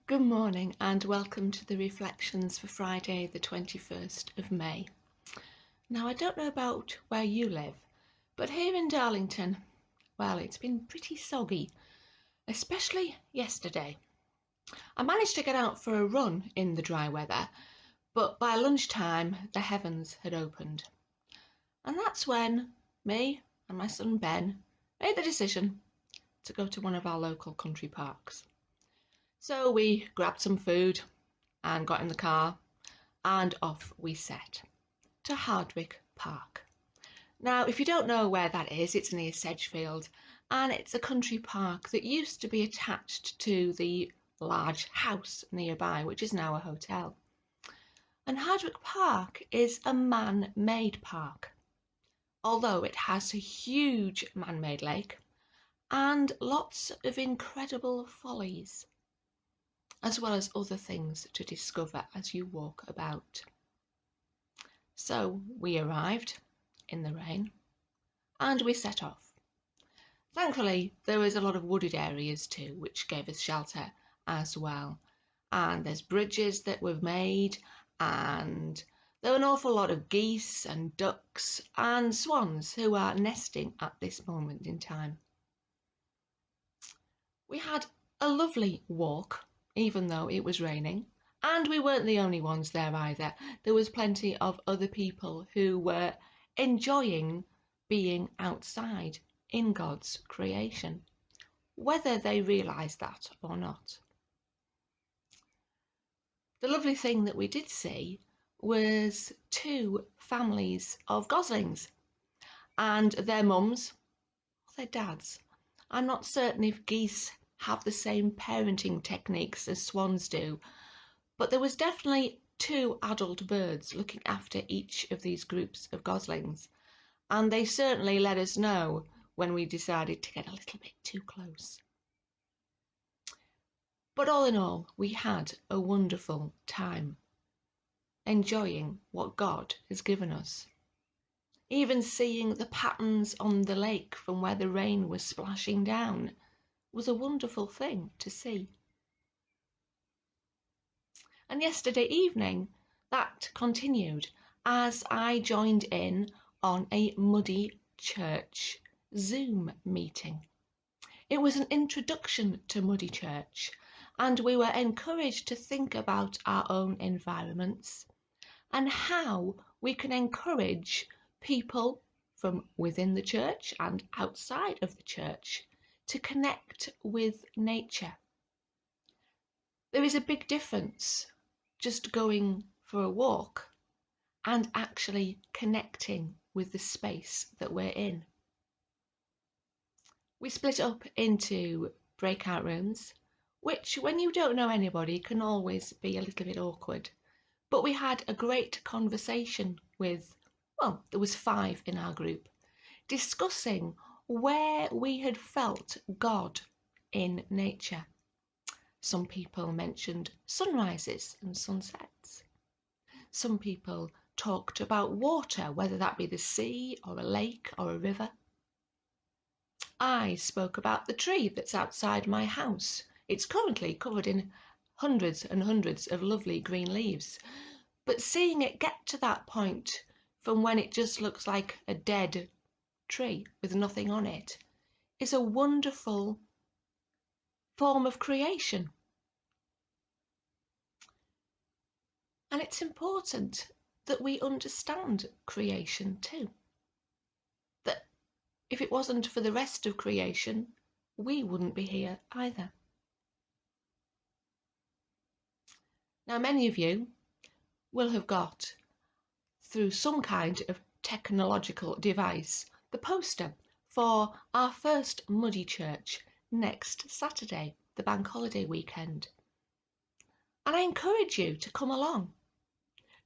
Good morning and welcome to the reflections for Friday the 21st of May. Now I don't know about where you live, but here in Darlington, well, it's been pretty soggy, especially yesterday. I managed to get out for a run in the dry weather, but by lunchtime the heavens had opened. And that's when me and my son Ben made the decision to go to one of our local country parks. So we grabbed some food and got in the car and off we set to Hardwick Park. Now, if you don't know where that is, it's near Sedgefield and it's a country park that used to be attached to the large house nearby, which is now a hotel. And Hardwick Park is a man-made park, although it has a huge man-made lake and lots of incredible follies, as well as other things to discover as you walk about. So we arrived in the rain and we set off. Thankfully, there was a lot of wooded areas too, which gave us shelter as well. And there's bridges that were made, and there were an awful lot of geese and ducks and swans who are nesting at this moment in time. We had a lovely walk, even though it was raining, and we weren't the only ones there either. There was plenty of other people who were enjoying being outside in God's creation, whether they realised that or not. The lovely thing that we did see was two families of goslings and their mums, or their dads. I'm not certain if geese have the same parenting techniques as swans do, but there was definitely two adult birds looking after each of these groups of goslings, and they certainly let us know when we decided to get a little bit too close. But all in all, we had a wonderful time, enjoying what God has given us. Even seeing the patterns on the lake from where the rain was splashing down was a wonderful thing to see. And yesterday evening, that continued as I joined in on a Muddy Church Zoom meeting. It was an introduction to Muddy Church, and we were encouraged to think about our own environments and how we can encourage people from within the church and outside of the church to connect with nature. There is a big difference just going for a walk and actually connecting with the space that we're in. We split up into breakout rooms, which when you don't know anybody can always be a little bit awkward. But we had a great conversation with, well, there was 5 in our group, discussing where we had felt God in nature. Some people mentioned sunrises and sunsets. Some people talked about water, whether that be the sea or a lake or a river. I spoke about the tree that's outside my house. It's currently covered in hundreds and hundreds of lovely green leaves, but seeing it get to that point from when it just looks like a dead tree with nothing on it is a wonderful form of creation. And it's important that we understand creation too. That if it wasn't for the rest of creation, we wouldn't be here either. Now, many of you will have got, through some kind of technological device, the poster for our first Muddy Church next Saturday, the bank holiday weekend. And I encourage you to come along.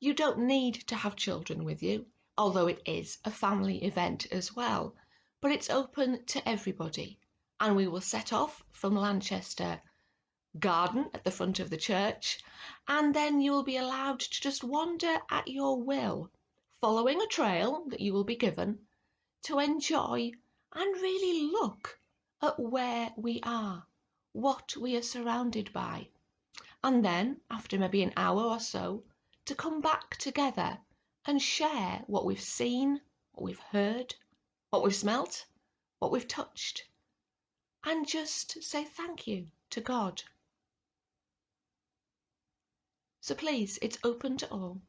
You don't need to have children with you, although it is a family event as well, but it's open to everybody. And we will set off from Lanchester Garden at the front of the church, and then you will be allowed to just wander at your will, following a trail that you will be given, to enjoy and really look at where we are, what we are surrounded by, and then, after maybe an hour or so, to come back together and share what we've seen, what we've heard, what we've smelt, what we've touched, and just say thank you to God. So please, it's open to all.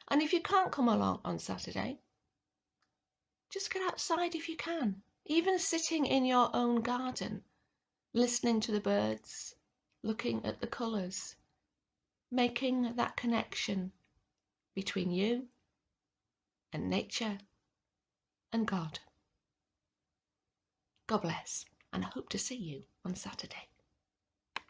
And if you can't come along on Saturday, just get outside if you can, even sitting in your own garden, listening to the birds, looking at the colours, making that connection between you and nature and God. God bless, and I hope to see you on Saturday.